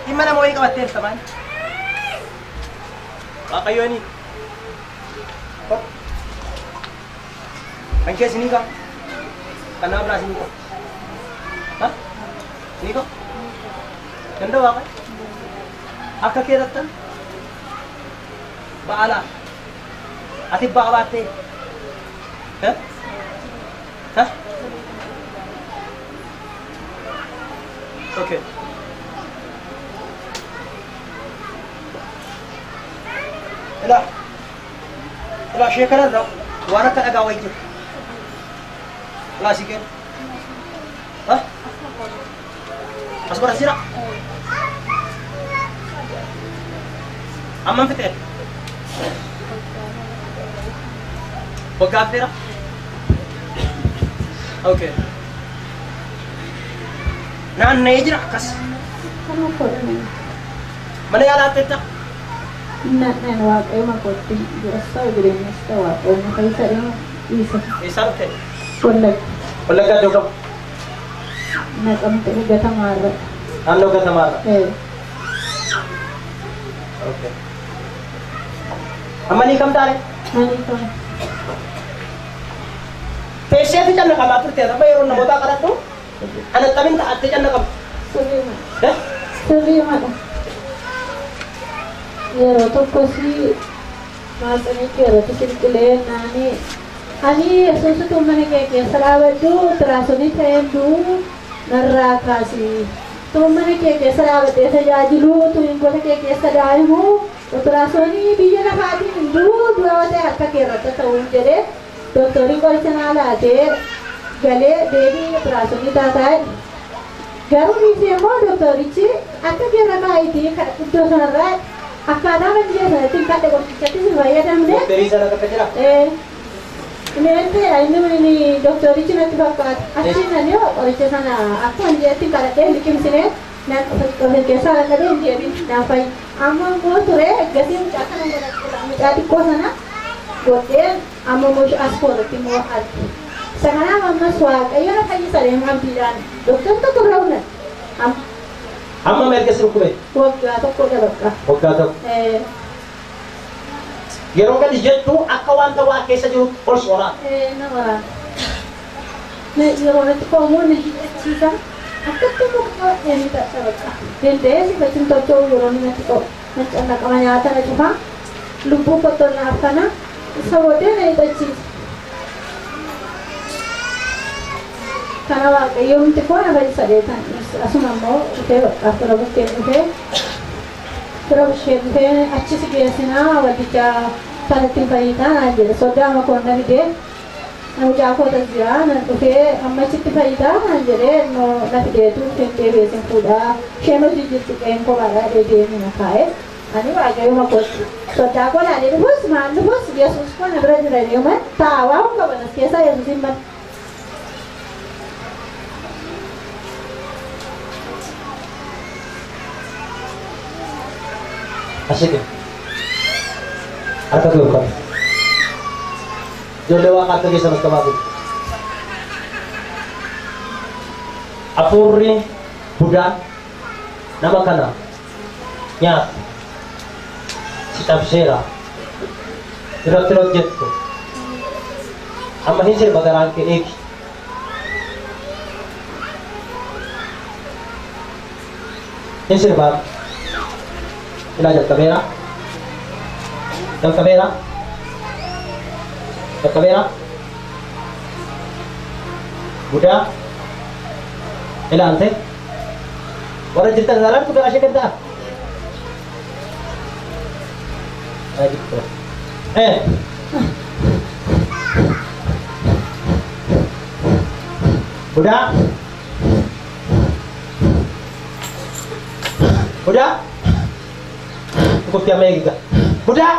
Imana mo ikaw at teman. Kayo ni. Kok. Angke sini ka. Kana bra sini ko. Ha? Sini ko. Ganda ba kay? Akka kiratan. Baala. Ati baawate. Ha? Ha? Okay. لا شيء كذا لا وانا كذا قاوي كده لا شيء كده ها أصبر أسيرة أمام فتح وقافرة أوكي نعم نيجي كاس من يلا تتا Nan waƙe makwabci da sau da ne suka waƙo na kai sarin isa. Isa te. Wallag. Wallag ka dokam. Na kamta ga tamara. Ano ga tamara? Okay. Amani kam tare? Mani kam. Pese ti janna kam apur te da bayo na bota kara to? Ana tamin ta ate janna kam. Suri ma. Suri ma. Yeroo tokkos maaxanii yeroo tikilkilee naani ani yesuusitu mana kee keessa dhaabadhu tiraasonii ta'eenduu narraa kaasi tu mana kee keessa dhaabadhee tajaajiluu tu gosa kee keessa daa'imu tiraasonii biyya lafaatiin hunduu du'aatee harka kee irratti ta'uun jedhee dooktarii qoricha naa laatee galee deebii tiraasonii taataa'e garuu dhiisee immoo dooktorichi akka keerra kaayitii iddoo sanarraa akkaataa kan jedhatin kadhe qorichatti si fayyadamne dooktarii sana akka jira inni dooktorichi natti fakkaata achi nan yoo qoricha sana akkuma jedhatti kadhadhee liqimsine nan keessaa lallabee hin deebin naan fayyi amma immoo ture gasii mucaa kana godhadhe mucaa xiqqoo sana godhee amma immoo as koorratti immoo arge isa kanaaf ammas waaqayyo na fayyisadee abdiidhaan dooktorri tokko irraa hunan amma merga siru kube waggaa tokko dabaqqa waggaa tokko yeroo gadi jettu akka wanta waa keessa jiru ol soora nama yeroo natti koomuun hidhachiisa akkatti muka inni dadhabaqqa danda'ee sifatiin tolchoo yeroo natti qaba qaba nyaata na cufa lubbuu kottonaaf kana isa boodee na hidhachiisa kana waaqayyo mti koona fayyisadee tan asuma immoo dhufee baqqaaf tura bukkeen dhufee tura bushee dhufee achi si geessinaa waldicha kanatti hin fayyitaa naan jedhe sodaa makoon na fidee mucaa kootas jira nan dhufee amma achitti fayyitaa naan jedhee no na fideetu dhufee beesin fuudhaa isheen hojii jirti qeen kophaadhaa deebi'ee na kaa'e ani waaqayyo makootti sodaa koo laalee dhufus maal dhufus yesuus koo na bira jira deeman taawaa hunda banas keessaa yesuus hin bane Asik ya? Harka dulu kan? Jo lewa kata kisah mas kemarin. Apurri Buddha nama kana nyat sitab sera tirot jetto amma hinsir bagaran ke ek hinsir bag ila jab kamera Buddha ila ante orang cerita jalan tu asyik kerja gitu Buddha cukup tiap lagi juga Buddha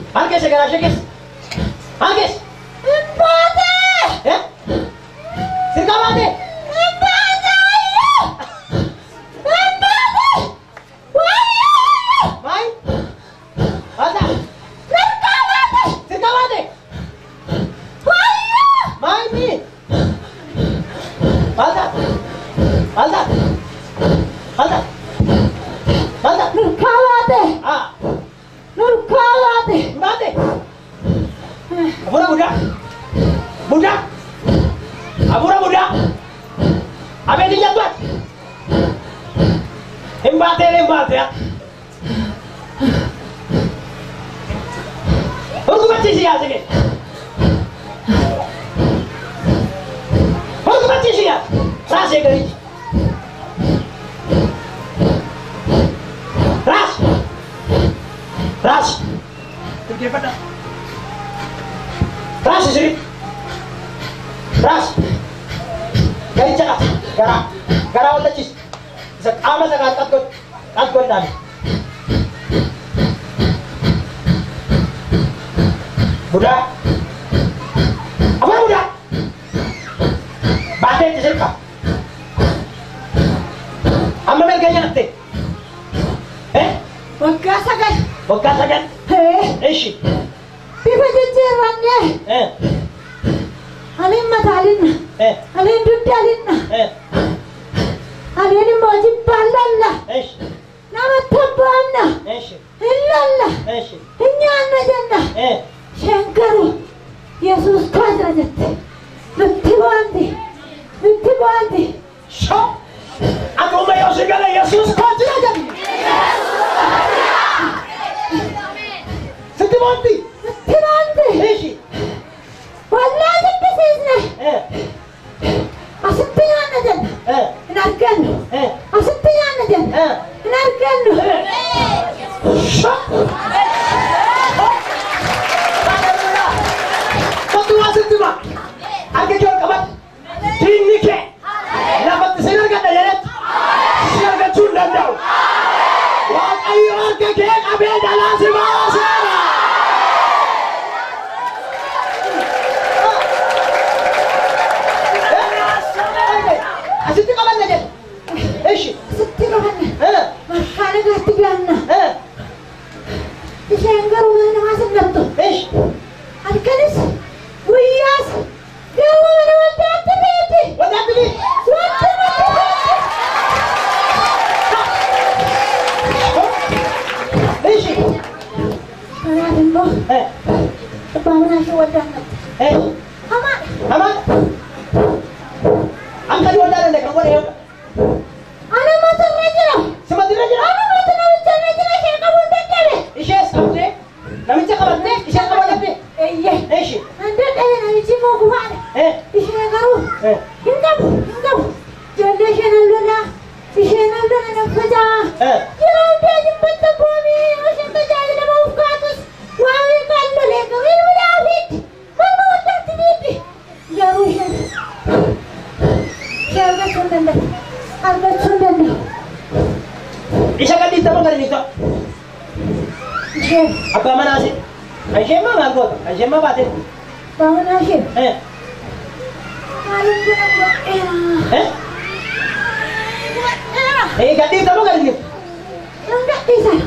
Angkes segala syekis Angkes Empate Sirkamate Empate Mai Ada Sirkamate Mai ni Ada Malta. Malta. Malta. Nurkawate. Ah. Nurkawate. Mate. Abura Buddha. Buddha. Abura Buddha. Abe di jatuh. Embate ya. Baru baca sih ya sini. Baru baca sih ya. Ras ya kali. Ras. Pergi pada. Ras sini. Ras. Kali cakap. Gara udah cis. Sama sangat takut tadi. Buddha. Apa Buddha? Baca itu siapa? Amma merganya nanti. Wakasakan. Ishi. Pipa jejerannya. Alin matalin. Alin dudalin. Alin mojib balalla. Nama tabana. Illalla. Inyana janna. Shankaru. Yesus kadrajat. Nuttibandi. So. Aku mau segala Yesus kadrajat. Nuttibandi. Ishi. Wallahi sebesisne. Asipiyana jan. Narganu. Asipiyana jan. Narganu. Ketua setima. Agak jual kabat. Tinike. Dapat sinergan dari sinergan cundan jauh. Wah ayo kekek abel dalam semasa. Asiti kapan aja? Eshi. Asiti kapan? Makanya ganti biarna. Isenggar udah masuk gantu. Eshi. Alkanis. Wiyas. Dia mau wadah tibeti. Wadah tibeti. Eshi. Kalian boh. Kebangun nasi wadah. Aman. Aman. Angkat dua jalan deh, kamu deh. Anak motor aja lah. Sematin aja. Anak motor jalan aja lah. Saya kamu tanya deh. Ishes kamu deh. Namanya kamu deh. Ishes kamu deh. Iya. Ishi. Anda nami si mau kuat. Ishes kamu. Hingga. Jadi saya nolak. Ishes nolak nak kerja. Ya udah jemput terbumi. Masih kerja ada mau katus. Wawi kalau lek wil David. Mana udah tibi. Ya Rusian. Albert Sundan. Isa ka dito mo galing dito. Chef. Apa mana sih? Aisyah mah ngagot. Aisyah mah batin. Bangun Hashim. Malam ko nang Gati dito mo galing dito. Nang gatisan.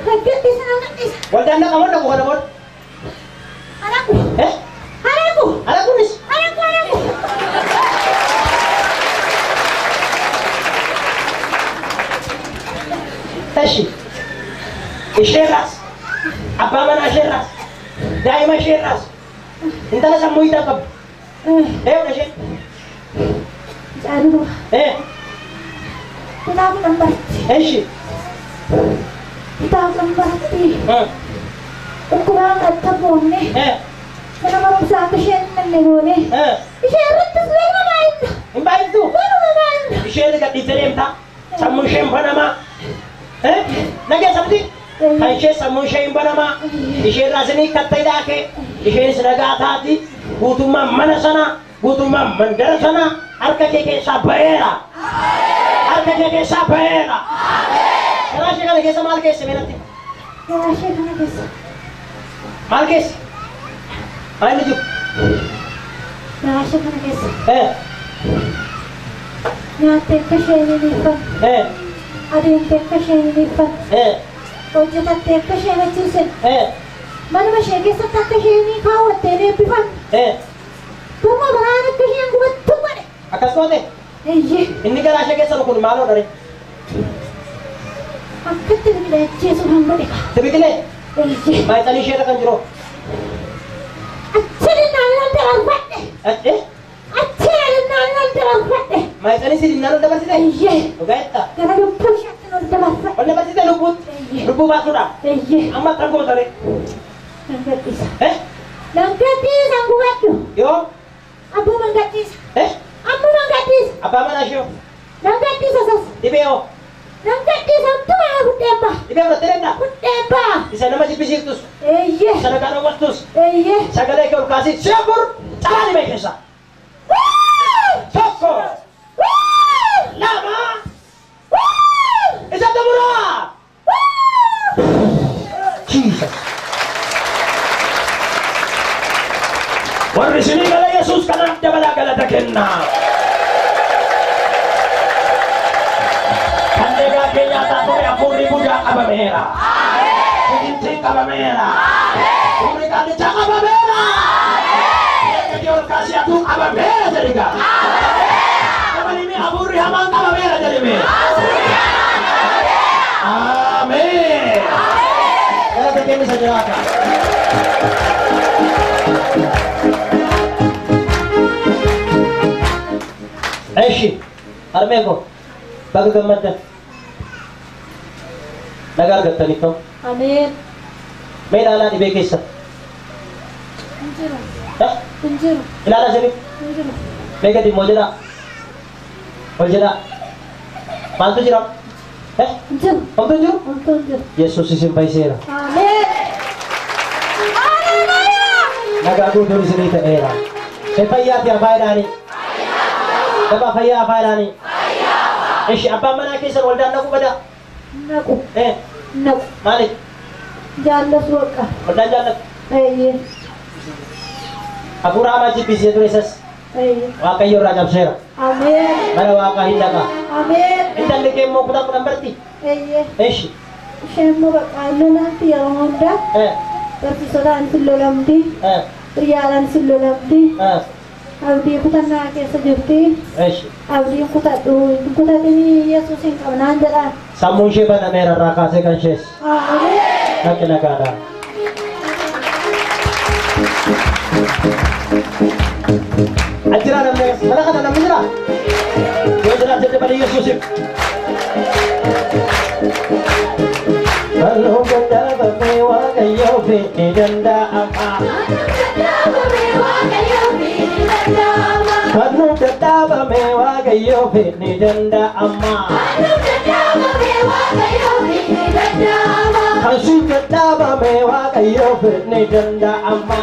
Nagkatisan nang gatisan. Wala na ka mo na kuha na mo. Anakku. Anakku nis. Anakku. Tashi. Isheras. Apa mana isheras? Daima isheras. Intala sa muita kab. Udah sih. Aduh. Kita aku lambat. Shi. Kita aku lambat. Ukuran atabon nih. Kenapa mau sampai sini nego nih? Isyarat terus lagi main. Main tuh. Main. Isyarat kat diterem tak. Samun shem panama. Nagya sabdi. Kaishe samun shem panama. Isyarat sini kat tidak ke. Isyarat seragat hati. Butuma mana sana. Butuma mandar sana. Arka keke sabaera. Arka keke sabaera. Kerasnya kan kesa malkes sebenarnya. Kerasnya kan kesa. Malkes. Ayo juk. Kerasnya kan kesa. Nyate kesini lipat. Ada yang kesini lipat. Oh cepat kesini cusen. Mana masih kesa tak kesini kawat tere pipan. Tunggu berani kesini buat tunggu deh. Akas kau deh. Inni garaa ishee keessa kun maaloo dare? Akkatti biqilee jeesuun hanga dhiqa. Biqilee? Maayixanii ishee kan jiru. Achii naannoo dabarfadhe. Achii naannoo dabarfadhe. Maayixanii si naannoo dabarsite? Dhugaa'etta? Gara lubbuu isheetti ol dabarfadhe. Ol dabarsite lubbuutti? Lubbuu baasuudha? Amma kan gootare? Dangadhiisa. Dangadhiisa gubadhu. Yoo? Abbuu dangadhiisa. Abbuu dangadhiisa. Abbaa manaa ishee hoo? Dangadhiisa sas. Dhibee hoo? Dangadhiisa tuma guddeebba. Dhibee fudhattee danda'a? Guddeebba. Isa nama jibbisiiftus? Isa nagaa dhowwattus? Sagalee kee ol kaasii seefur calaa dhibee keessa. Tokko. Lama. Isa daburaa. Jesus. Warri isinii gala Yesuus kanaaf dabalaa galata kennaa. Kan deegaa keenyaa taatee hafuurri budaa qabameera. Sigintiin qabameera. Humni qaallichaa qabameera. Eeggatti ol kaasii atuu qabameera jedhiga. Dabalimi hafuurri hamaan qabameera jedhime. Ameen. Galata keenya isa jiraata. Aishi, armego, baga gammaddan. Nagaa argattanii ta'u. Ameen. Mee ilaalaa dhibee keessa. Injiru. Injiru. Ilaalaa sirrii. Injiru. Mee gadi immoo jedhaa. Ol jedhaa. Maaltu jira? Injiru. Omtu jiru? Omtu injiru. Yesuus isin fayyiseera. Ameen. Nagaa guutuun isinii ta'eera. Hin fayyaati afaadhaanii. Dabaa fayyaa afaadhaanii. Ishi abbaan manaa keessan waldaan naqu badaa. Naqu. Naqu. Maaliif? Jaallatu waqa. Waldaan jaallatu. Hafuura hamaa jibbisee ture isas. Waaqayyo irraa cabseera. Ameen. Mana waaqaa hin dhaqa. Ameen. Intalli kee immoo kutaa barti. Ishi. Isheen immoo baqqaa lolaatti yeroo hundaa. Barsiisotaan si lolamti. Hiriyaadhaan si lolamti. Abdii kutannaa keessa jirti. Abdiin kutadhu. Kutatinii Yesuusin qabnaan jedhaan. Sammuun ishee banameera irraa kaasee kan ishees. Ameen. Naqi nagaadhaan. Ajjiraan namni mana kana namni jira. Yoo jiraate dabalii Yesuusiif. Halluu dadhaabamee waaqayyoo fi danda'ama. Halluu dadhaabamee waaqayyoo fi danda'ama. Halluu dadhaabamee waaqayyoo fi danda'ama.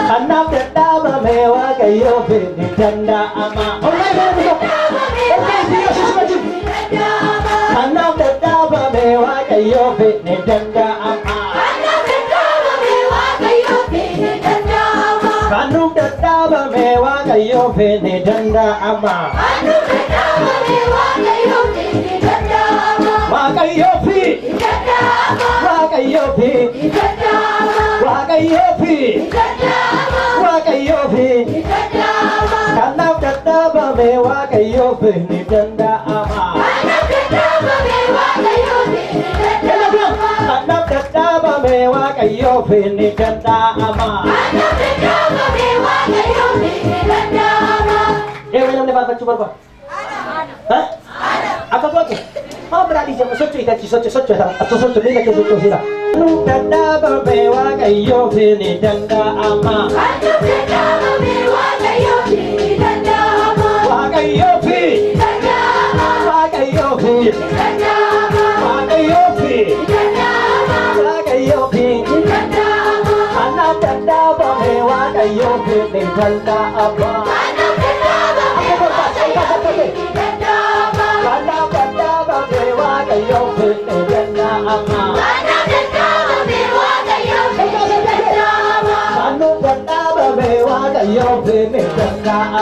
Kanaaf dadhaabamee waaqayyoo fi danda'ama. Kanaaf dadhaabamee waaqayyoo fi danda'ama. Kanaaf dadhaabamee waaqayyoo fi danda'ama. Waaqayyoo fi waaqayyoo fi waaqayyoo fi waaqayyoo fi kanaaf dadhaabamee waaqayyoo fi danda'ama. Kanaaf dadhaabamee waaqayyoo fi danda'ama. Eewwan namni faarfachuu barbaadu? Akka goote? Haa biraa dhiisee sochoo itachi sochoo miila kee sochoo siidha. Kanaaf dadhaabamee waaqayyoo fi danda'ama. Waaqayyoo fi waaqayyoo fi waaqayyoo fi waaqayyoo fi kanaaf dadhaabamee waaqayyoo fi danda'ama. Kanaaf dadhaabamee waaqayyoo fi danda'ama. Kanaaf dadhaabamee waaqayyoo fi danda'ama.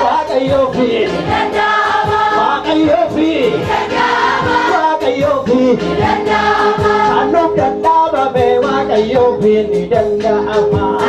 Waaqayyoo fi ni danga ama.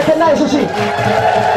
Hallelujah!